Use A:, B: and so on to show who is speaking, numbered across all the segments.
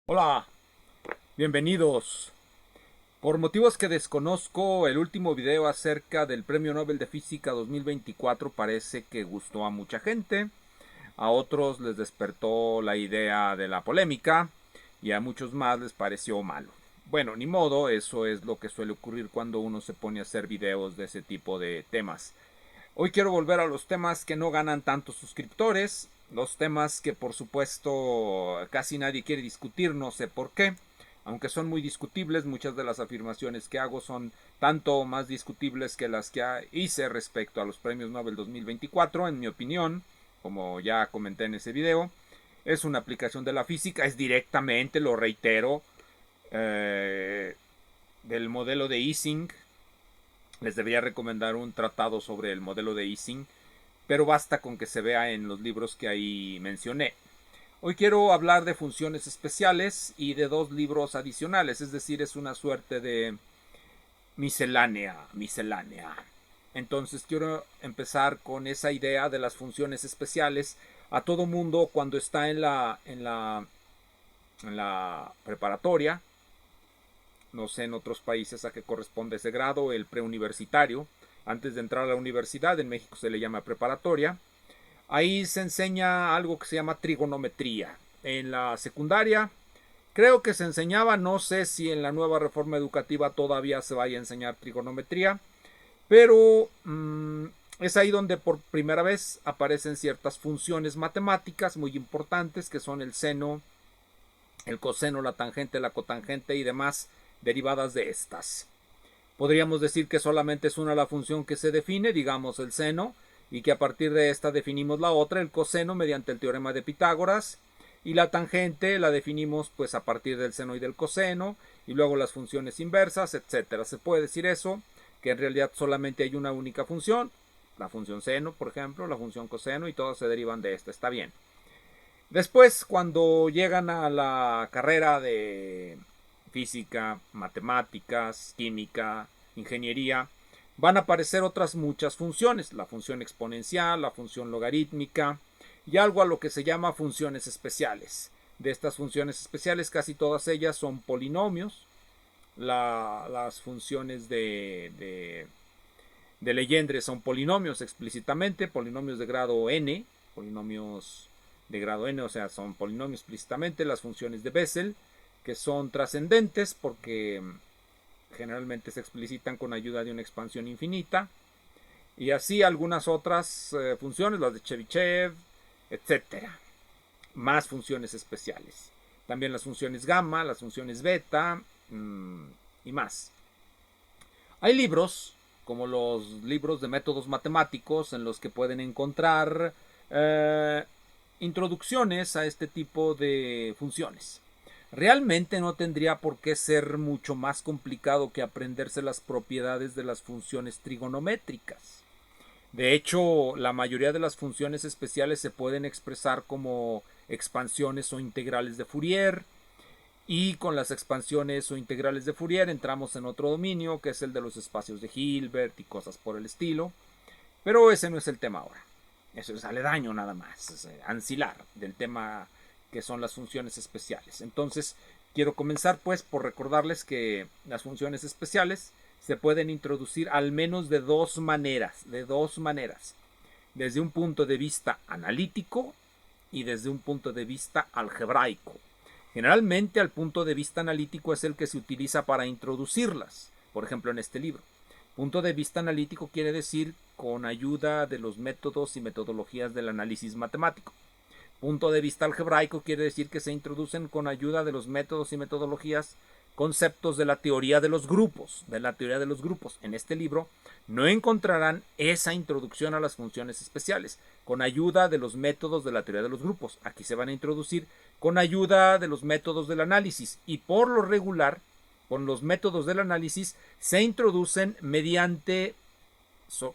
A: Hola, bienvenidos. Por motivos que desconozco, el último video acerca del Premio Nobel de Física 2024 parece que gustó a mucha gente, a otros les despertó la idea de la polémica y a muchos más les pareció malo. Bueno, ni modo, eso es lo que suele ocurrir cuando uno se pone a hacer videos de ese tipo de temas. Hoy quiero volver a los temas que no ganan tantos suscriptores, los temas que por supuesto casi nadie quiere discutir, no sé por qué, aunque son muy discutibles, muchas de las afirmaciones que hago son tanto más discutibles que las que hice respecto a los premios Nobel 2024, en mi opinión, como ya comenté en ese video. Es una aplicación de la física, es directamente, lo reitero, del modelo de Ising. Les debería recomendar un tratado sobre el modelo de Ising, pero basta con que se vea en los libros que ahí mencioné. Hoy quiero hablar de funciones especiales y de dos libros adicionales, es decir, es una suerte de miscelánea. Entonces quiero empezar con esa idea de las funciones especiales. A todo mundo cuando está en la preparatoria, no sé en otros países a qué corresponde ese grado, el preuniversitario, antes de entrar a la universidad, en México se le llama preparatoria. Ahí se enseña algo que se llama trigonometría. En la secundaria creo que se enseñaba, no sé si en la nueva reforma educativa todavía se vaya a enseñar trigonometría, pero es ahí donde por primera vez aparecen ciertas funciones matemáticas muy importantes que son el seno, el coseno, la tangente, la cotangente y demás derivadas de estas. Podríamos decir que solamente es una la función que se define, digamos el seno, y que a partir de esta definimos la otra, el coseno, mediante el teorema de Pitágoras, y la tangente la definimos pues a partir del seno y del coseno, y luego las funciones inversas, etcétera. Se puede decir eso, que en realidad solamente hay una única función, la función seno, por ejemplo, la función coseno, y todas se derivan de esta, está bien. Después, cuando llegan a la carrera de física, matemáticas, química, ingeniería, van a aparecer otras muchas funciones, la función exponencial, la función logarítmica y algo a lo que se llama funciones especiales. De estas funciones especiales, casi todas ellas son polinomios. Las funciones de Legendre son polinomios explícitamente, polinomios de grado n, polinomios de grado n, o sea, son polinomios explícitamente. Las funciones de Bessel, que son trascendentes porque generalmente se explicitan con ayuda de una expansión infinita. Y así algunas otras funciones, las de Chebyshev, etcétera. Más funciones especiales. También las funciones gamma, las funciones beta y más. Hay libros, como los libros de métodos matemáticos, en los que pueden encontrar introducciones a este tipo de funciones. Realmente no tendría por qué ser mucho más complicado que aprenderse las propiedades de las funciones trigonométricas. De hecho, la mayoría de las funciones especiales se pueden expresar como expansiones o integrales de Fourier, y con las expansiones o integrales de Fourier entramos en otro dominio, que es el de los espacios de Hilbert y cosas por el estilo. Pero ese no es el tema ahora. Eso es aledaño nada más, es ancilar del tema que son las funciones especiales. Entonces, quiero comenzar pues por recordarles que las funciones especiales se pueden introducir al menos de dos maneras, desde un punto de vista analítico y desde un punto de vista algebraico. Generalmente el punto de vista analítico es el que se utiliza para introducirlas, por ejemplo en este libro. Punto de vista analítico quiere decir con ayuda de los métodos y metodologías del análisis matemático. Punto de vista algebraico quiere decir que se introducen con ayuda de los métodos y metodologías conceptos de la teoría de los grupos, En este libro no encontrarán esa introducción a las funciones especiales con ayuda de los métodos de la teoría de los grupos. Aquí se van a introducir con ayuda de los métodos del análisis, y por lo regular con los métodos del análisis se introducen mediante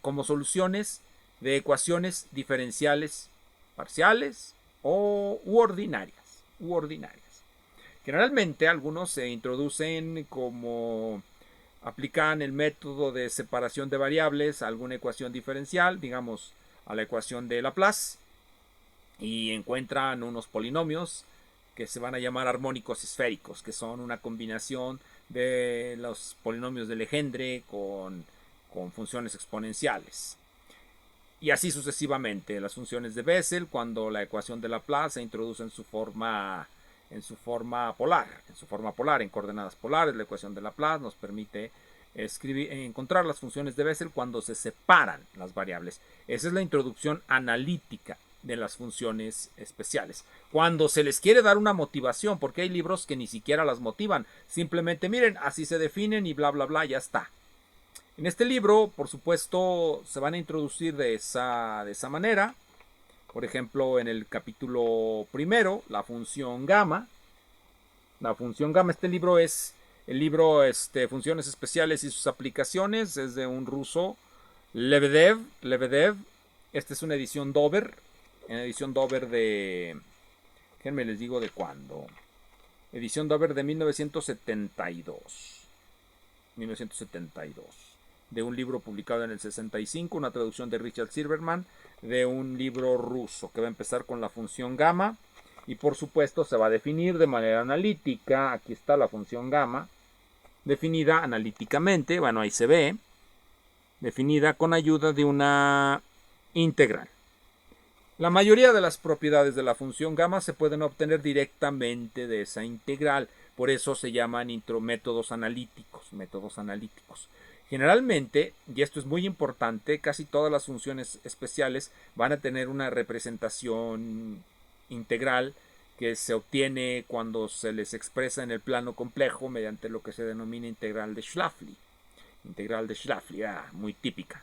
A: como soluciones de ecuaciones diferenciales parciales u ordinarias. Generalmente algunos se introducen como aplican el método de separación de variables a alguna ecuación diferencial, digamos a la ecuación de Laplace, y encuentran unos polinomios que se van a llamar armónicos esféricos, que son una combinación de los polinomios de Legendre con funciones exponenciales. Y así sucesivamente, las funciones de Bessel, cuando la ecuación de Laplace se introduce en su forma polar, en coordenadas polares. La ecuación de Laplace nos permite encontrar las funciones de Bessel cuando se separan las variables. Esa es la introducción analítica de las funciones especiales. Cuando se les quiere dar una motivación, porque hay libros que ni siquiera las motivan, simplemente miren, así se definen y bla bla bla, ya está. En este libro, por supuesto, se van a introducir de esa manera. Por ejemplo, en el capítulo primero, la función gamma. La función gamma, este libro es el libro Funciones Especiales y sus aplicaciones. Es de un ruso, Lebedev. Esta es una edición Dover. Una edición Dover de... Déjenme les digo de cuándo. Edición Dover de 1972. 1972. De un libro publicado en el 65, una traducción de Richard Silverman, de un libro ruso que va a empezar con la función gamma y por supuesto se va a definir de manera analítica. Aquí está la función gamma, definida analíticamente, bueno, ahí se ve, definida con ayuda de una integral. La mayoría de las propiedades de la función gamma se pueden obtener directamente de esa integral, por eso se llaman métodos analíticos. Generalmente, y esto es muy importante, casi todas las funciones especiales van a tener una representación integral que se obtiene cuando se les expresa en el plano complejo mediante lo que se denomina integral de Schläfli. Muy típica.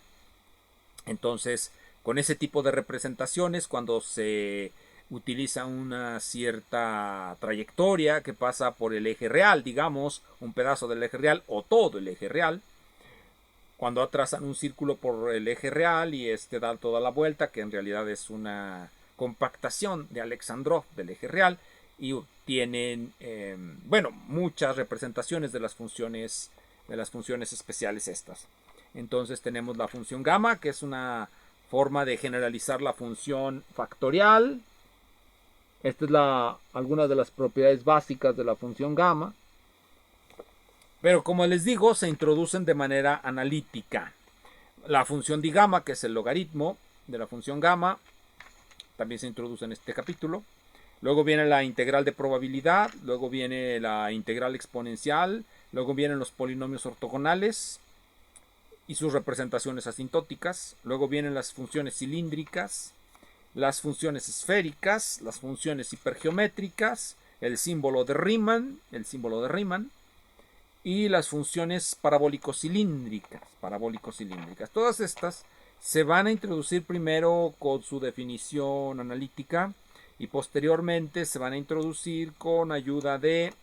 A: Entonces, con ese tipo de representaciones, cuando se utiliza una cierta trayectoria que pasa por el eje real, digamos, un pedazo del eje real o todo el eje real, cuando trazan un círculo por el eje real y da toda la vuelta, que en realidad es una compactación de Alexandrov del eje real, y obtienen muchas representaciones de las funciones especiales estas. Entonces tenemos la función gamma, que es una forma de generalizar la función factorial. Esta es algunas de las propiedades básicas de la función gamma. Pero como les digo, se introducen de manera analítica. La función de gamma, que es el logaritmo de la función gamma, también se introduce en este capítulo. Luego viene la integral de probabilidad, luego viene la integral exponencial, luego vienen los polinomios ortogonales y sus representaciones asintóticas. Luego vienen las funciones cilíndricas, las funciones esféricas, las funciones hipergeométricas, el símbolo de Riemann, y las funciones parabólico-cilíndricas. Todas estas se van a introducir primero con su definición analítica y posteriormente se van a introducir con ayuda de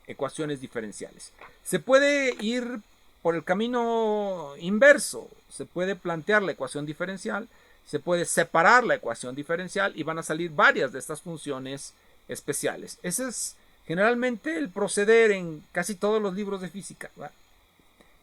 A: ecuaciones diferenciales. Se puede ir por el camino inverso. Se puede plantear la ecuación diferencial, se puede separar la ecuación diferencial y van a salir varias de estas funciones especiales. Ese es generalmente el proceder en casi todos los libros de física, ¿verdad?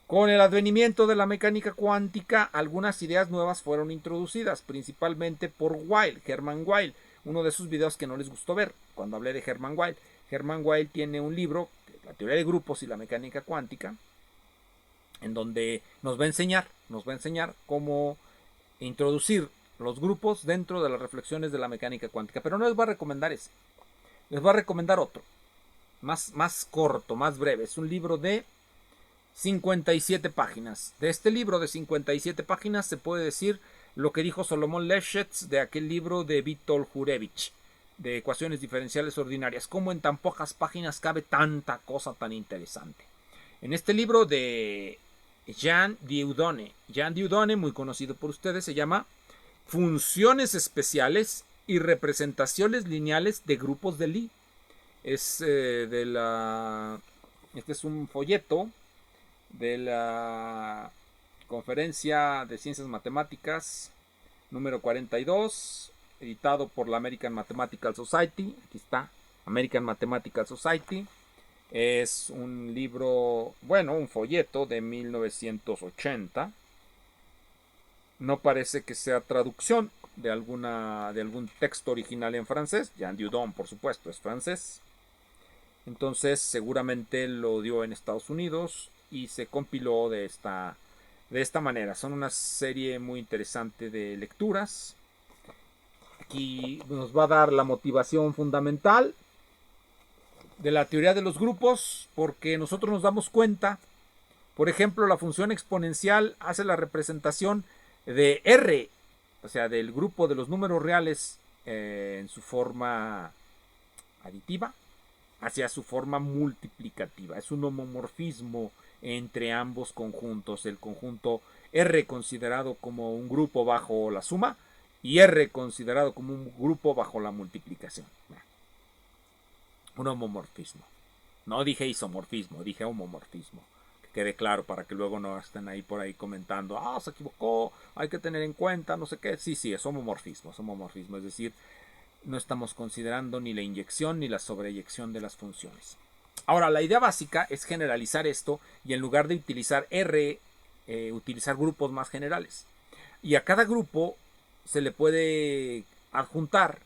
A: Con el advenimiento de la mecánica cuántica, algunas ideas nuevas fueron introducidas, principalmente por Hermann Weyl, uno de sus videos que no les gustó ver cuando hablé de Hermann Weyl. Hermann Weyl tiene un libro, La teoría de grupos y la mecánica cuántica, en donde nos va a enseñar cómo introducir los grupos dentro de las reflexiones de la mecánica cuántica. Pero no les voy a recomendar ese, les voy a recomendar otro, más corto, más breve. Es un libro de 57 páginas. De este libro de 57 páginas se puede decir lo que dijo Solomon Lefschetz de aquel libro de Witold Gurevich, de ecuaciones diferenciales ordinarias. Cómo en tan pocas páginas cabe tanta cosa tan interesante. En este libro de Jean Dieudonné, muy conocido por ustedes, se llama Funciones especiales y representaciones lineales de grupos de Lie. Este es un folleto de la Conferencia de Ciencias Matemáticas número 42, editado por la American Mathematical Society. Aquí está, American Mathematical Society. Es un libro, un folleto de 1980. No parece que sea traducción, de algún texto original en francés. Jean Dieudonné, por supuesto, es francés. Entonces seguramente lo dio en Estados Unidos y se compiló de esta manera. Son una serie muy interesante de lecturas. Aquí nos va a dar la motivación fundamental de la teoría de los grupos, porque nosotros nos damos cuenta, por ejemplo, la función exponencial hace la representación de R, o sea, del grupo de los números reales en su forma aditiva hacia su forma multiplicativa. Es un homomorfismo entre ambos conjuntos. El conjunto R considerado como un grupo bajo la suma y R considerado como un grupo bajo la multiplicación. Un homomorfismo. No dije isomorfismo, dije homomorfismo. Que quede claro para que luego no estén ahí por ahí comentando, se equivocó, hay que tener en cuenta, no sé qué. Sí, es homomorfismo, es decir, no estamos considerando ni la inyección ni la sobreyección de las funciones. Ahora, la idea básica es generalizar esto y en lugar de utilizar R, utilizar grupos más generales. Y a cada grupo se le puede adjuntar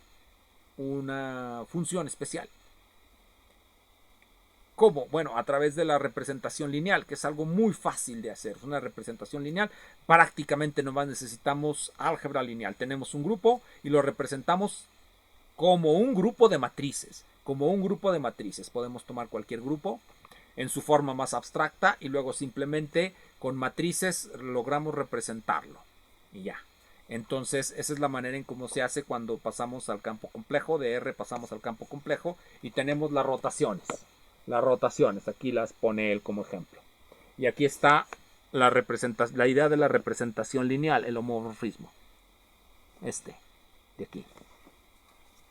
A: una función especial. ¿Cómo? Bueno, a través de la representación lineal, que es algo muy fácil de hacer. Es una representación lineal. Prácticamente nomás necesitamos álgebra lineal. Tenemos un grupo y lo representamos como un grupo de matrices. Podemos tomar cualquier grupo en su forma más abstracta y luego simplemente con matrices logramos representarlo. Y ya. Entonces, esa es la manera en cómo se hace cuando pasamos al campo complejo. De R pasamos al campo complejo y tenemos las rotaciones. Aquí las pone él como ejemplo. Y aquí está la idea de la representación lineal, el homomorfismo. De aquí.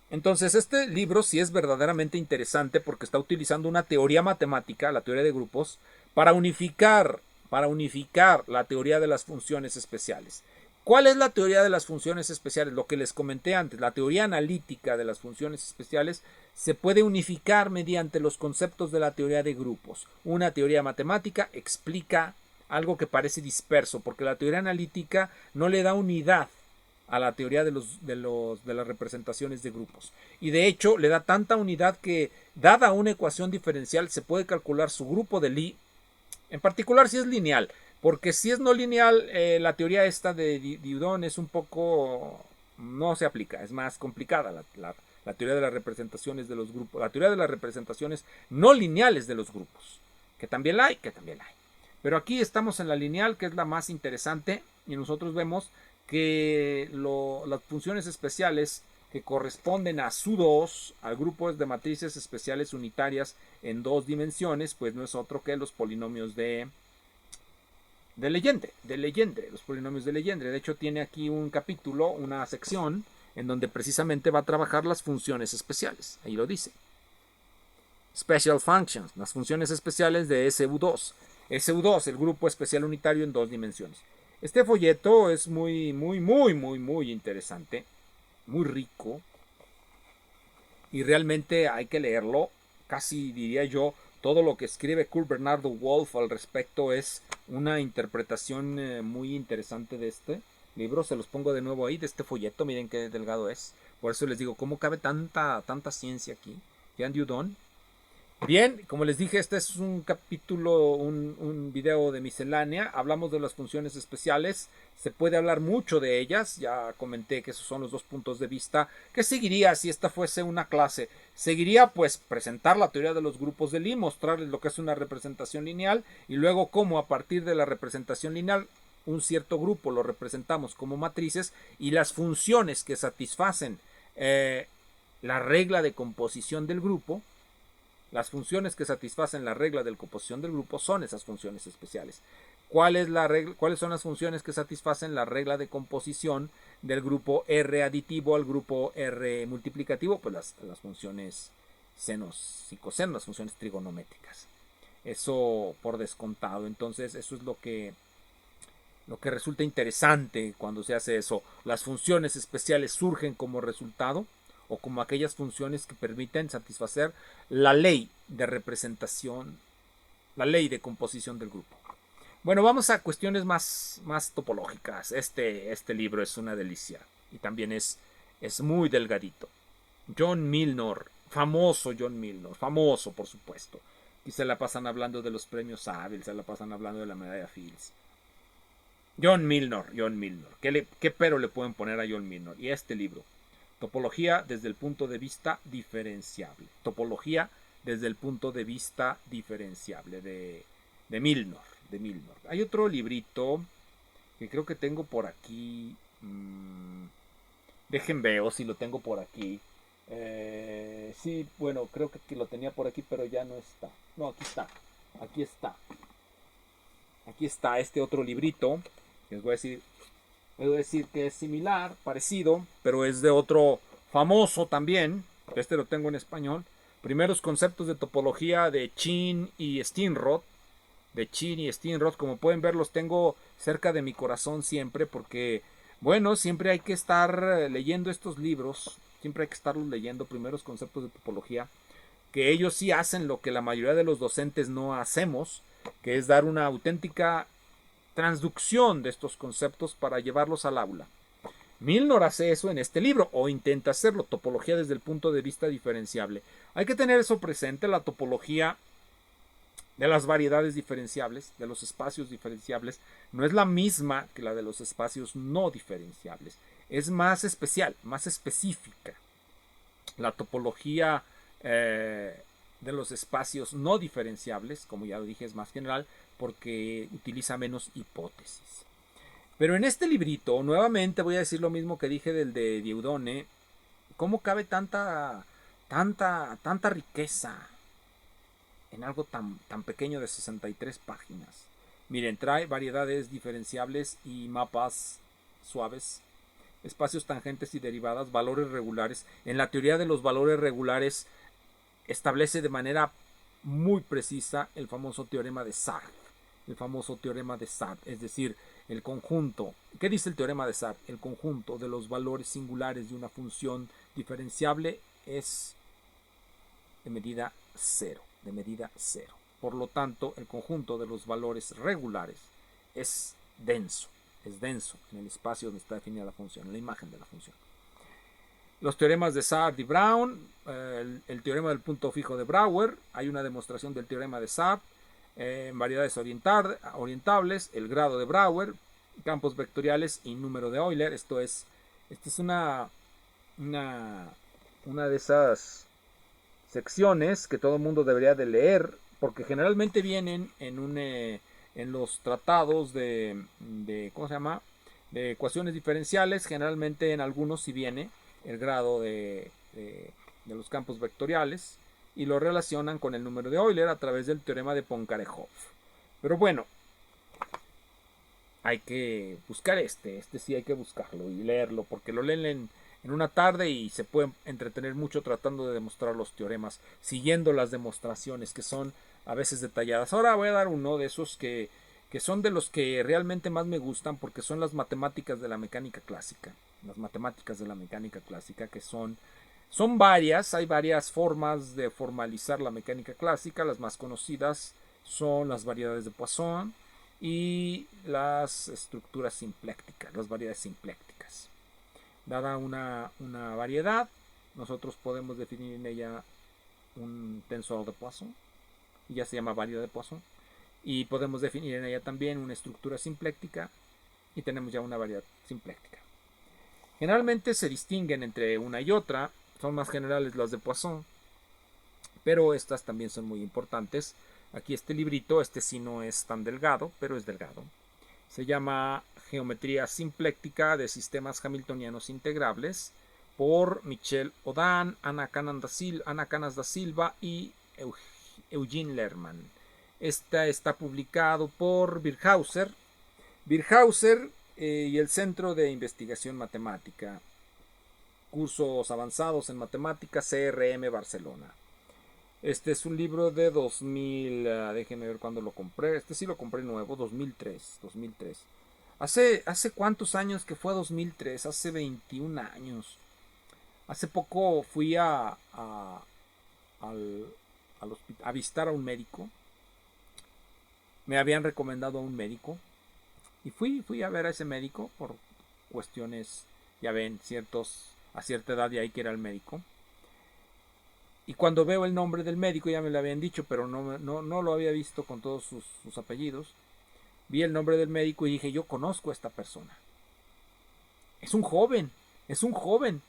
A: Entonces, este libro sí es verdaderamente interesante porque está utilizando una teoría matemática, la teoría de grupos, para unificar la teoría de las funciones especiales. ¿Cuál es la teoría de las funciones especiales? Lo que les comenté antes, la teoría analítica de las funciones especiales se puede unificar mediante los conceptos de la teoría de grupos. Una teoría matemática explica algo que parece disperso, porque la teoría analítica no le da unidad a la teoría de las representaciones de grupos. Y de hecho le da tanta unidad que, dada una ecuación diferencial, se puede calcular su grupo de Lie, en particular si es lineal, porque si es no lineal, la teoría esta de Dieudonné es un poco, no se aplica, es más complicada la teoría de las representaciones de los grupos, la teoría de las representaciones no lineales de los grupos, que también la hay. Pero aquí estamos en la lineal, que es la más interesante, y nosotros vemos que las funciones especiales que corresponden a SU2, al grupo de matrices especiales unitarias en dos dimensiones, pues no es otro que los polinomios de Legendre, los polinomios de Legendre. De hecho, tiene aquí un capítulo, una sección, en donde precisamente va a trabajar las funciones especiales. Ahí lo dice. Special Functions, las funciones especiales de SU2. SU2, el grupo especial unitario en dos dimensiones. Este folleto es muy interesante, muy rico, y realmente hay que leerlo. Casi diría yo, todo lo que escribe Kurt Bernardo Wolff al respecto es una interpretación muy interesante de este libro. Se los pongo de nuevo ahí, de este folleto, miren qué delgado es. Por eso les digo, ¿cómo cabe tanta ciencia aquí? Jean Dieudonné. Bien, como les dije, este es un capítulo, un video de miscelánea. Hablamos de las funciones especiales. Se puede hablar mucho de ellas. Ya comenté que esos son los dos puntos de vista. ¿Qué seguiría si esta fuese una clase? Seguiría pues presentar la teoría de los grupos de Lie, mostrarles lo que es una representación lineal y luego cómo a partir de la representación lineal un cierto grupo lo representamos como matrices y las funciones que satisfacen la regla de composición del grupo. Las funciones que satisfacen la regla de composición del grupo son esas funciones especiales. ¿Cuáles son las funciones que satisfacen la regla de composición del grupo R aditivo al grupo R multiplicativo? Pues las funciones senos y cosenos, las funciones trigonométricas. Eso por descontado. Entonces, eso es lo que resulta interesante cuando se hace eso. Las funciones especiales surgen como resultado o como aquellas funciones que permiten satisfacer la ley de representación, la ley de composición del grupo. Bueno, vamos a cuestiones más topológicas. Este libro es una delicia. y también es muy delgadito. John Milnor, famoso John Milnor, famoso por supuesto. Y se la pasan hablando de los premios Abel, se la pasan hablando de la medalla Fields. John Milnor. ¿Qué pero le pueden poner a John Milnor? Y este libro, Topología desde el punto de vista diferenciable. Topología desde el punto de vista diferenciable de Milnor. Hay otro librito que creo que tengo por aquí. Dejen veo si lo tengo por aquí. Sí, bueno, creo que lo tenía por aquí, pero ya no está. No, aquí está. Aquí está. Aquí está este otro librito. Les voy a decir que es similar, parecido, pero es de otro famoso también. Este lo tengo en español. Primeros conceptos de topología de Chin y Steenrod. Como pueden ver, los tengo cerca de mi corazón siempre porque, bueno, siempre hay que estar leyendo estos libros. Siempre hay que estarlos leyendo, primeros conceptos de topología, que ellos sí hacen lo que la mayoría de los docentes no hacemos, que es dar una auténtica transducción de estos conceptos para llevarlos al aula. Milnor hace eso en este libro, o intenta hacerlo, topología desde el punto de vista diferenciable. Hay que tener eso presente, la topología de las variedades diferenciables, de los espacios diferenciables, no es la misma que la de los espacios no diferenciables. Es más especial, más específica. La topología de los espacios no diferenciables, como ya lo dije, es más general porque utiliza menos hipótesis. Pero en este librito, nuevamente voy a decir lo mismo que dije del de Dieudonné. ¿Cómo cabe tanta riqueza en algo tan pequeño de 63 páginas? Miren, trae variedades diferenciables y mapas suaves, espacios tangentes y derivadas, valores regulares. En la teoría de los valores regulares establece de manera muy precisa el famoso teorema de Sard. Es decir, el conjunto. ¿Qué dice el teorema de Sard? El conjunto de los valores singulares de una función diferenciable es de medida cero. Por lo tanto, el conjunto de los valores regulares es denso en el espacio donde está definida la función, en la imagen de la función. Los teoremas de Sard y Brown, el teorema del punto fijo de Brouwer, hay una demostración del teorema de Sard, variedades orientables, el grado de Brouwer, campos vectoriales y número de Euler. Esta es una de esas secciones que todo el mundo debería de leer, porque generalmente vienen en los tratados de ¿cómo se llama? De ecuaciones diferenciales. Generalmente en algunos sí viene el grado de los campos vectoriales y lo relacionan con el número de Euler a través del teorema de Poincaré-Hopf. Pero bueno, hay que buscar este sí hay que buscarlo y leerlo, porque lo leen en una tarde y se pueden entretener mucho tratando de demostrar los teoremas, siguiendo las demostraciones que son a veces detalladas. Ahora voy a dar uno de esos que son de los que realmente más me gustan, porque son las matemáticas de la mecánica clásica. Las matemáticas de la mecánica clásica, que son varias, hay varias formas de formalizar la mecánica clásica. Las más conocidas son las variedades de Poisson y las estructuras simplécticas, las variedades simplécticas. Dada una variedad, nosotros podemos definir en ella un tensor de Poisson, y ya se llama variedad de Poisson, y podemos definir en ella también una estructura simpléctica, y tenemos ya una variedad simpléctica. Generalmente se distinguen entre una y otra, son más generales las de Poisson, pero estas también son muy importantes. Aquí este librito, sí no es tan delgado, pero es delgado. Se llama Geometría Simpléctica de Sistemas Hamiltonianos Integrables, por Michel Odan, Ana Canas da Silva y Eugene Lerman. Está publicado por Birkhäuser y el Centro de Investigación Matemática. Cursos avanzados en matemática, CRM Barcelona. Este es un libro de 2000, déjenme ver cuándo lo compré. Este sí lo compré nuevo, 2003. ¿Hace cuántos años que fue 2003? Hace 21 años. Hace poco fui a visitar a un médico. Me habían recomendado a un médico. Y fui a ver a ese médico por cuestiones Ya ven, a cierta edad ya hay que ir al médico. Y cuando veo el nombre del médico, ya me lo habían dicho, pero no lo había visto con todos sus apellidos. Vi el nombre del médico y dije, yo conozco a esta persona. Es un joven, es un joven.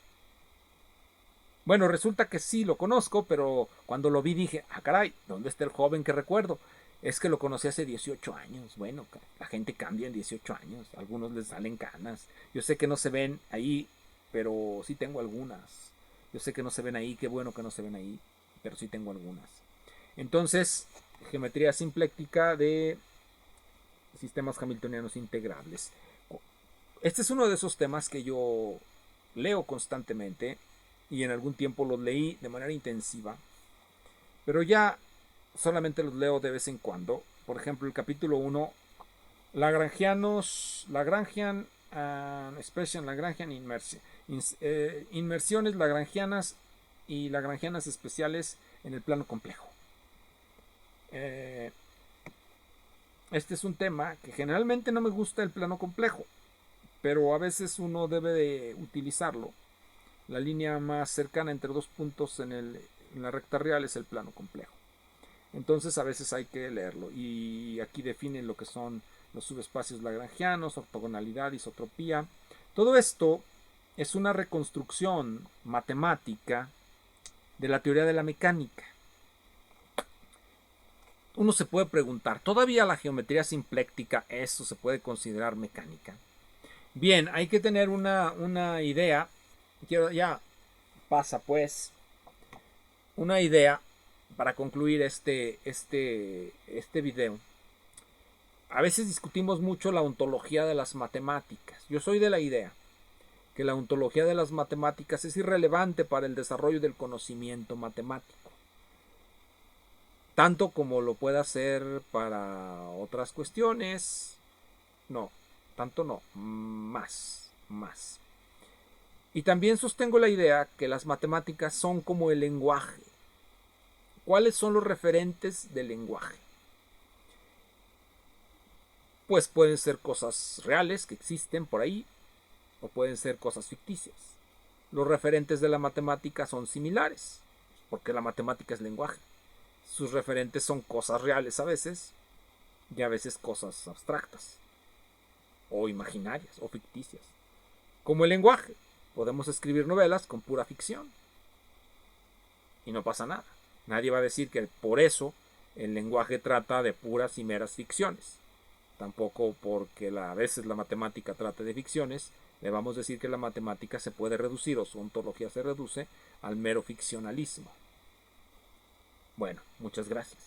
A: Bueno, resulta que sí lo conozco, pero cuando lo vi dije, ah, caray, ¿dónde está el joven que recuerdo? Es que lo conocí hace 18 años. Bueno, la gente cambia en 18 años. A algunos les salen canas. Yo sé que no se ven ahí, pero sí tengo algunas. Yo sé que no se ven ahí, qué bueno que no se ven ahí, pero sí tengo algunas. Entonces, geometría simpléctica de sistemas hamiltonianos integrables. Este es uno de esos temas que yo leo constantemente y en algún tiempo los leí de manera intensiva, pero ya solamente los leo de vez en cuando. Por ejemplo, el capítulo 1, Lagrangian Expression, Lagrangian inmersiones lagrangianas y lagrangianas especiales en el plano complejo. Este es un tema que generalmente no me gusta el plano complejo, pero a veces uno debe de utilizarlo. La línea más cercana entre dos puntos en la recta real es el plano complejo. Entonces a veces hay que leerlo. Y aquí definen lo que son los subespacios lagrangianos, ortogonalidad, isotropía. Todo esto es una reconstrucción matemática de la teoría de la mecánica. Uno se puede preguntar, ¿todavía la geometría simpléctica, eso se puede considerar mecánica? Bien, hay que tener una idea. Ya pasa pues una idea para concluir este video. A veces discutimos mucho la ontología de las matemáticas. Yo soy de la idea que la ontología de las matemáticas es irrelevante para el desarrollo del conocimiento matemático, tanto como lo pueda ser para otras cuestiones. No, tanto no, más. Y también sostengo la idea que las matemáticas son como el lenguaje. ¿Cuáles son los referentes del lenguaje? Pues pueden ser cosas reales que existen por ahí, o pueden ser cosas ficticias. Los referentes de la matemática son similares, porque la matemática es lenguaje. Sus referentes son cosas reales a veces, y a veces cosas abstractas, o imaginarias, o ficticias. Como el lenguaje, podemos escribir novelas con pura ficción, y no pasa nada. Nadie va a decir que por eso el lenguaje trata de puras y meras ficciones. Tampoco porque a veces la matemática trata de ficciones, le vamos a decir que la matemática se puede reducir, o su ontología se reduce, al mero ficcionalismo. Bueno, muchas gracias.